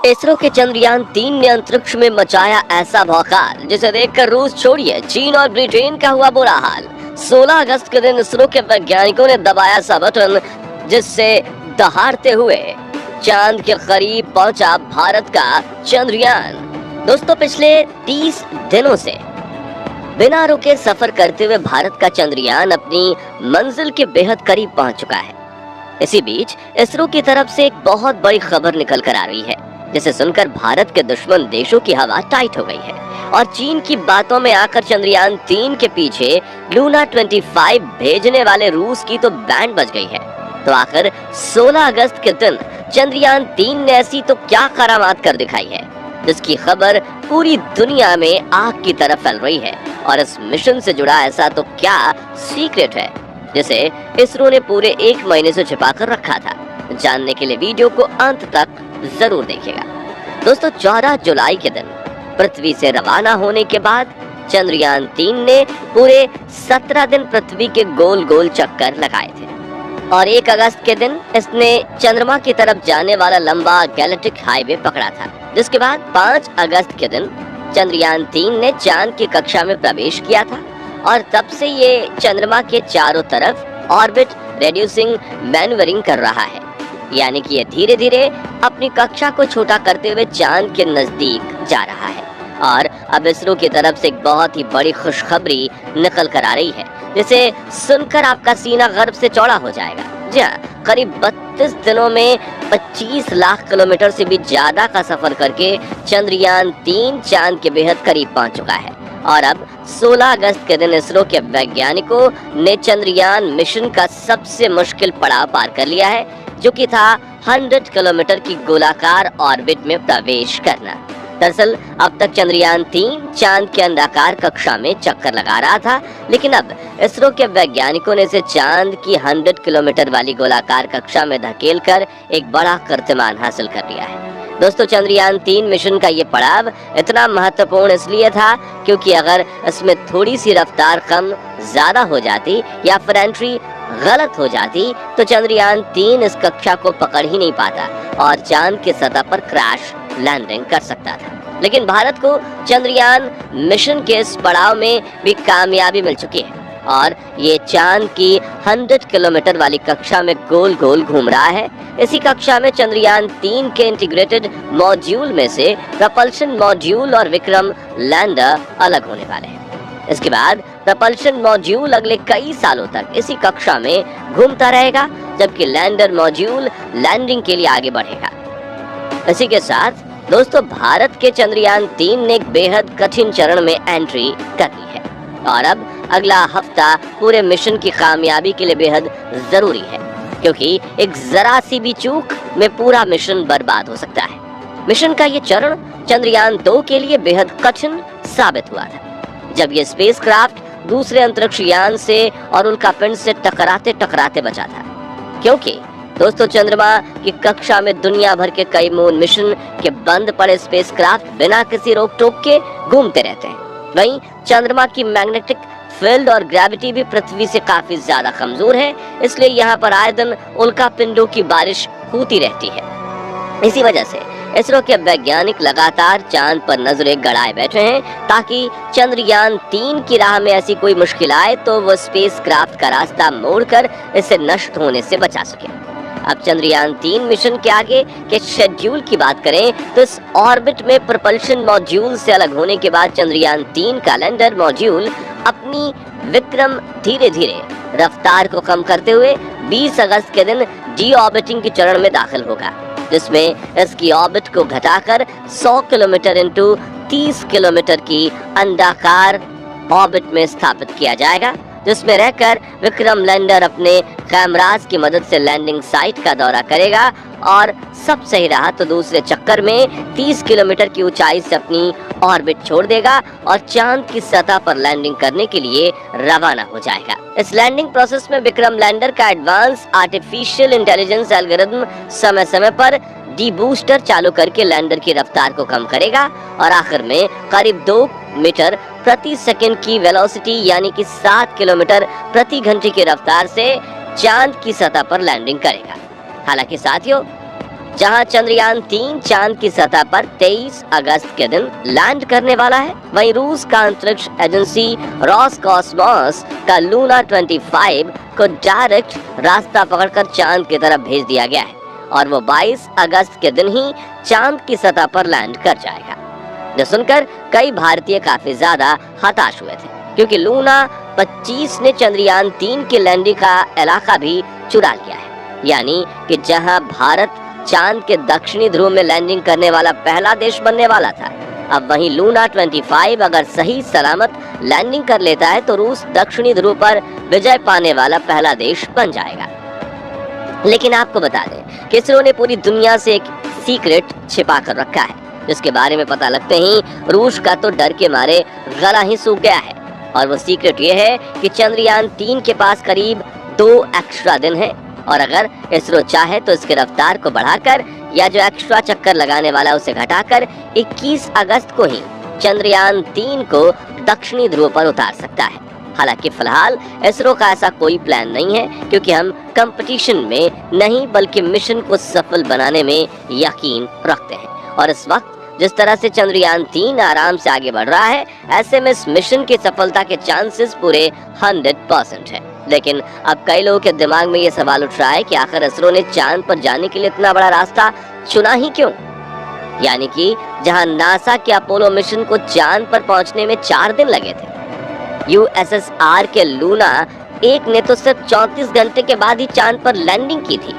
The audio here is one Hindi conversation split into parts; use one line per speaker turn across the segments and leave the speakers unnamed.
इसरो के चंद्रयान 3 ने अंतरिक्ष में मचाया ऐसा भौकाल जिसे देखकर रूस छोड़िए चीन और ब्रिटेन का हुआ बुरा हाल। 16 अगस्त के दिन इसरो के वैज्ञानिकों ने दबाया सा बटन जिससे दहाड़ते हुए चांद के करीब पहुंचा भारत का चंद्रयान। दोस्तों, पिछले 30 दिनों से बिना रुके सफर करते हुए भारत का चंद्रयान अपनी मंजिल के बेहद करीब पहुंच चुका है। इसी बीच इसरो की तरफ से एक बहुत बड़ी खबर निकल कर आ रही है जिसे सुनकर भारत के दुश्मन देशों की हवा टाइट हो गई है और चीन की बातों में आकर चंद्रयान 3 के पीछे लूना 25 भेजने वाले रूस की तो बैंड बज गई है। तो आखिर 16 अगस्त के दिन चंद्रयान 3 ने ऐसी तो क्या करामात कर दिखाई है जिसकी खबर पूरी दुनिया में आग की तरह फैल रही है। और इस मिशन से जुड़ा ऐसा तो क्या सीक्रेट है जिसे इसरो ने पूरे 1 महीने से छिपा कर रखा था। जानने के लिए वीडियो को अंत तक जरूर देखिएगा। दोस्तों, 14 जुलाई के दिन पृथ्वी से रवाना होने के बाद चंद्रयान 3 ने पूरे 17 दिन पृथ्वी के गोल गोल चक्कर लगाए थे और 1 अगस्त के दिन इसने चंद्रमा की तरफ जाने वाला लंबा गैलेक्टिक हाईवे पकड़ा था। जिसके बाद 5 अगस्त के दिन चंद्रयान 3 ने चांद की कक्षा में प्रवेश किया था और तब से ये चंद्रमा के चारों तरफ ऑर्बिट रेड्यूसिंग मैन्यूवरिंग कर रहा है, यानी कि ये धीरे धीरे अपनी कक्षा को छोटा करते हुए चांद के नजदीक जा रहा है। और अब इसरो की तरफ से एक बहुत ही बड़ी खुशखबरी निकल कर आ रही है जिसे सुनकर आपका सीना गर्व से चौड़ा हो जाएगा। जी हाँ, करीब 32 दिनों में 25 लाख किलोमीटर से भी ज्यादा का सफर करके चंद्रयान 3 चांद के बेहद करीब पहुंच चुका है। और अब 16 अगस्त के दिन इसरो के वैज्ञानिकों ने चंद्रयान मिशन का सबसे मुश्किल पड़ाव पार कर लिया है, जो कि था 100 किलोमीटर की गोलाकार ऑर्बिट में प्रवेश करना। दरअसल अब तक चंद्रयान 3 चांद के अंडाकार कक्षा में चक्कर लगा रहा था, लेकिन अब इसरो के वैज्ञानिकों ने इसे चांद की 100 किलोमीटर वाली गोलाकार कक्षा में धकेलकर एक बड़ा कीर्तिमान हासिल कर लिया है। दोस्तों, चंद्रयान 3 मिशन का ये पड़ाव इतना महत्वपूर्ण इसलिए था क्योंकि अगर इसमें थोड़ी सी रफ्तार कम ज्यादा हो जाती या फिर एंट्री गलत हो जाती तो चंद्रयान 3 इस कक्षा को पकड़ ही नहीं पाता और चांद की सतह पर क्रैश लैंडिंग कर सकता था। लेकिन भारत को चंद्रयान मिशन के इस पड़ाव में भी कामयाबी मिल चुकी है और ये चांद की 100 किलोमीटर वाली कक्षा में गोल गोल घूम रहा है। इसी कक्षा में चंद्रयान 3 के इंटीग्रेटेड मॉड्यूल में से प्रपल्शन मॉड्यूल और विक्रम लैंडर अलग होने वाले हैं। इसके बाद प्रपल्शन मॉड्यूल अगले कई सालों तक इसी कक्षा में घूमता रहेगा, जबकि लैंडर मॉड्यूल लैंडिंग के लिए आगे बढ़ेगा। इसी के साथ दोस्तों, भारत के चंद्रयान 3 ने एक बेहद कठिन चरण में एंट्री कर ली है और अब अगला हफ्ता पूरे मिशन की कामयाबी के लिए बेहद जरूरी है, क्योंकि एक जरा सी भी चूक में पूरा मिशन बर्बाद हो सकता है। मिशन का ये चरण चंद्रयान 2 के लिए बेहद कठिन साबित हुआ था, जब ये स्पेसक्राफ्ट दूसरे अंतरिक्ष यान से और उल्कापिंड से टकराते टकराते बचा था। क्योंकि दोस्तों, चंद्रमा की कक्षा में दुनिया भर के कई मून मिशन के बंद पड़े स्पेसक्राफ्ट बिना किसी रोक टोक के घूमते रहते हैं। वहीं चंद्रमा की मैग्नेटिक फील्ड और ग्रेविटी भी पृथ्वी से काफी ज्यादा कमजोर है, इसलिए यहाँ पर आए दिन उल्कापिंडों की बारिश होती रहती है। इसी वजह से इसरो के वैज्ञानिक लगातार चांद पर नजरें गड़ाए बैठे हैं ताकि चंद्रयान 3 की राह में ऐसी कोई मुश्किल आए तो वो स्पेसक्राफ्ट का रास्ता मोड़कर इसे नष्ट होने से बचा सके। अब चंद्रयान 3 मिशन के आगे के शेड्यूल की बात करें तो इस ऑर्बिट में प्रपल्शन मॉड्यूल से अलग होने के बाद चंद्रयान 3 का लैंडर मॉड्यूल अपनी विक्रम धीरे धीरे रफ्तार को कम करते हुए 20 अगस्त के दिन डी ऑर्बिटिंग के चरण में दाखिल होगा, जिसमें इसकी ऑर्बिट को घटाकर 100 किलोमीटर इंटू 30 किलोमीटर की अंडाकार ऑर्बिट में स्थापित किया जाएगा, जिसमें रहकर विक्रम लैंडर अपने कैमरास की मदद से लैंडिंग साइट का दौरा करेगा और सब सही रहा तो दूसरे चक्कर में 30 किलोमीटर की ऊंचाई से अपनी ऑर्बिट छोड़ देगा और चांद की सतह पर लैंडिंग करने के लिए रवाना हो जाएगा। इस लैंडिंग प्रोसेस में विक्रम लैंडर का एडवांस आर्टिफिशियल इंटेलिजेंस एल्गोरिथम समय समय पर डी-बूस्टर चालू करके लैंडर की रफ्तार को कम करेगा और आखिर में करीब 2 मीटर प्रति सेकंड की वेलोसिटी यानी कि 7 किलोमीटर प्रति घंटे की रफ्तार से चांद की सतह पर लैंडिंग करेगा। हालांकि साथियों, जहां चंद्रयान 3 चांद की सतह पर 23 अगस्त के दिन लैंड करने वाला है। वहीं रूस का अंतरिक्ष एजेंसी रॉसकॉस्मोस का लूना 25 को डायरेक्ट रास्ता पकड़कर चांद की तरफ भेज दिया गया है और वो 22 अगस्त के दिन ही चांद की सतह पर लैंड कर जाएगा। जो सुनकर कई भारतीय काफी ज्यादा हताश हुए थे, क्योंकि लूना 25 ने चंद्रयान 3 की लैंडिंग का इलाका भी चुरा लिया है। यानी कि जहां भारत चांद के दक्षिणी ध्रुव में लैंडिंग करने वाला पहला देश बनने वाला था, अब वहीं लूना 25 अगर सही सलामत लैंडिंग कर लेता है तो रूस दक्षिणी ध्रुव पर विजय पाने वाला पहला देश बन जाएगा। लेकिन आपको बता दें कि इसरो ने पूरी दुनिया से एक सीक्रेट छिपा कर रखा है, जिसके बारे में पता लगते ही रूस का तो डर के मारे गला ही सूख गया है। और वो सीक्रेट ये है कि चंद्रयान 3 के पास करीब 2 एक्स्ट्रा दिन है और अगर इसरो चाहे तो इसकी रफ्तार को बढ़ाकर या जो एक्स्ट्रा चक्कर लगाने वाला उसे घटाकर 21 अगस्त को ही चंद्रयान 3 को दक्षिणी ध्रुव पर उतार सकता है। हालांकि फिलहाल इसरो का ऐसा कोई प्लान नहीं है, क्योंकि हम कंपटीशन में नहीं बल्कि मिशन को सफल बनाने में यकीन रखते हैं। और इस वक्त जिस तरह से चंद्रयान 3 आराम से आगे बढ़ रहा है, ऐसे में इस मिशन की सफलता के चांसेस पूरे 100% है। लेकिन अब कई लोगों के दिमाग में ये सवाल उठ रहा है कि आखिर इसरो ने चांद पर जाने के लिए इतना बड़ा रास्ता चुना ही क्यों? यानी कि जहां नासा के अपोलो मिशन को चांद पर पहुंचने में 4 दिन लगे थे, यूएसएसआर के लूना 1 ने तो सिर्फ 34 घंटे के बाद ही चांद पर लैंडिंग की थी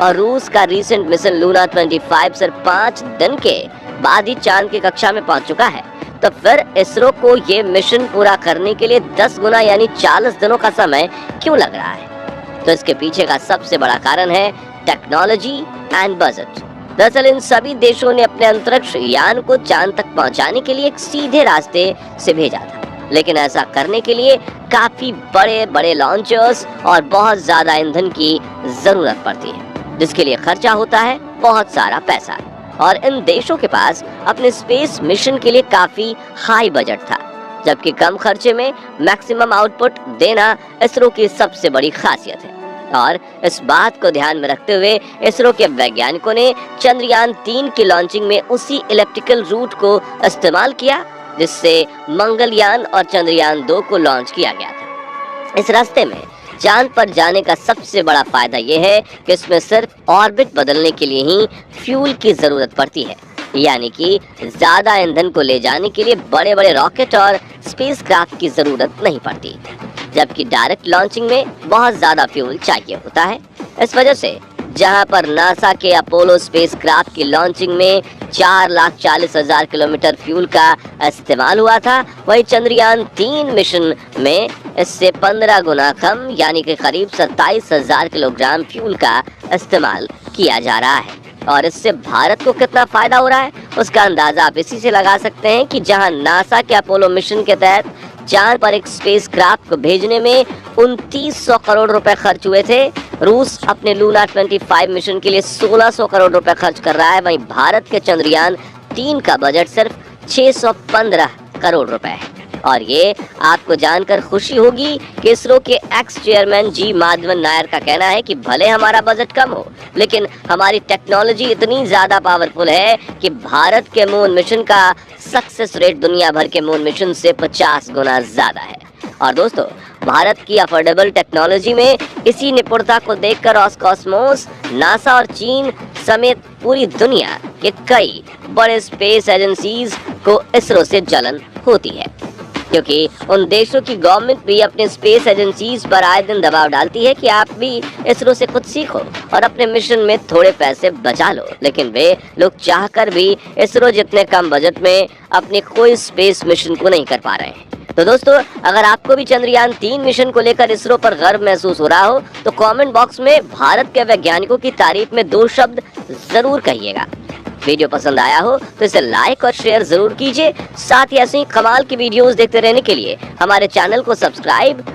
और रूस का रीसेंट मिशन लूना 25 सिर्फ 5 दिन के बाद ही चांद की कक्षा में पहुंच चुका है। तो फिर इसरो को ये मिशन पूरा करने के लिए 10 गुना यानी 40 दिनों का समय क्यों लग रहा है? तो इसके पीछे का सबसे बड़ा कारण है टेक्नोलॉजी एंड बजट। दरअसल इन सभी देशों ने अपने अंतरिक्ष यान को चांद तक पहुंचाने के लिए एक सीधे रास्ते से भेजा था, लेकिन ऐसा करने के लिए काफी बड़े बड़े लॉन्चर्स और बहुत ज्यादा ईंधन की जरूरत पड़ती है, जिसके लिए खर्चा होता है बहुत सारा पैसा। और इन देशों के पास अपने स्पेस मिशन के लिए काफी हाई बजट था, जबकि कम खर्चे में मैक्सिमम आउटपुट देना इसरो की सबसे बड़ी खासियत है। और इस बात को ध्यान में रखते हुए इसरो के वैज्ञानिकों ने चंद्रयान 3 की लॉन्चिंग में उसी इलेक्ट्रिकल रूट को इस्तेमाल किया जिससे मंगलयान और चंद्रयान 2 को लॉन्च किया गया था। इस रास्ते में चांद पर जाने का सबसे बड़ा फायदा यह है कि इसमें सिर्फ ऑर्बिट बदलने के लिए ही फ्यूल की जरूरत पड़ती है, यानी कि ज्यादा ईंधन को ले जाने के लिए बड़े बड़े रॉकेट और स्पेसक्राफ्ट की जरूरत नहीं पड़ती, जबकि डायरेक्ट लॉन्चिंग में बहुत ज्यादा फ्यूल चाहिए होता है। इस वजह से जहां पर नासा के अपोलो स्पेसक्राफ्ट की लॉन्चिंग में 4,40,000 किलोमीटर फ्यूल का इस्तेमाल हुआ था, वहीं चंद्रयान 3 मिशन में इससे 15 गुना कम यानी कि करीब 27,000 किलोग्राम फ्यूल का इस्तेमाल किया जा रहा है। और इससे भारत को कितना फायदा हो रहा है उसका अंदाजा आप इसी से लगा सकते हैं कि जहां नासा के अपोलो मिशन के तहत चांद पर एक स्पेसक्राफ्ट को भेजने में 2900 करोड़ रुपए खर्च हुए थे, रूस अपने लूना 25 मिशन के लिए 1600 करोड़ रुपए खर्च कर रहा है। वहीं भारत के चंद्रयान 3 का बजट सिर्फ 615 करोड़ रुपए है। और ये आपको जानकर खुशी होगी कि इसरो के एक्स चेयरमैन जी माधवन नायर का कहना है कि भले हमारा बजट कम हो, लेकिन हमारी टेक्नोलॉजी इतनी ज्यादा पावरफुल है कि भारत के मून मिशन का सक्सेस रेट दुनिया भर के मून मिशन से 50 गुना ज्यादा है। और दोस्तों, भारत की अफोर्डेबल टेक्नोलॉजी में इसी निपुणता को देखकर रॉसकॉस्मोस, नासा और चीन समेत पूरी दुनिया के कई बड़े स्पेस एजेंसीज को इसरो से जलन होती है, क्योंकि उन देशों की गवर्नमेंट भी अपने स्पेस एजेंसीज पर आए दिन दबाव डालती है कि आप भी इसरो से कुछ सीखो और अपने मिशन में थोड़े पैसे बचा लो। लेकिन वे लोग चाहकर भी इसरो जितने कम बजट में अपने कोई स्पेस मिशन को नहीं कर पा रहे हैं। तो दोस्तों, अगर आपको भी चंद्रयान 3 मिशन को लेकर इसरो पर गर्व महसूस हो रहा हो तो कमेंट बॉक्स में भारत के वैज्ञानिकों की तारीफ में 2 शब्द जरूर कहिएगा। वीडियो पसंद आया हो तो इसे लाइक और शेयर जरूर कीजिए। साथ ही ऐसे ही कमाल की वीडियोस देखते रहने के लिए हमारे चैनल को सब्सक्राइब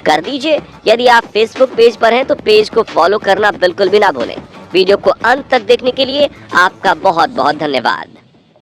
कर दीजिए। यदि आप फेसबुक पेज पर हैं तो पेज को फॉलो करना बिल्कुल भी ना भूलें। वीडियो को अंत तक देखने के लिए आपका बहुत बहुत धन्यवाद।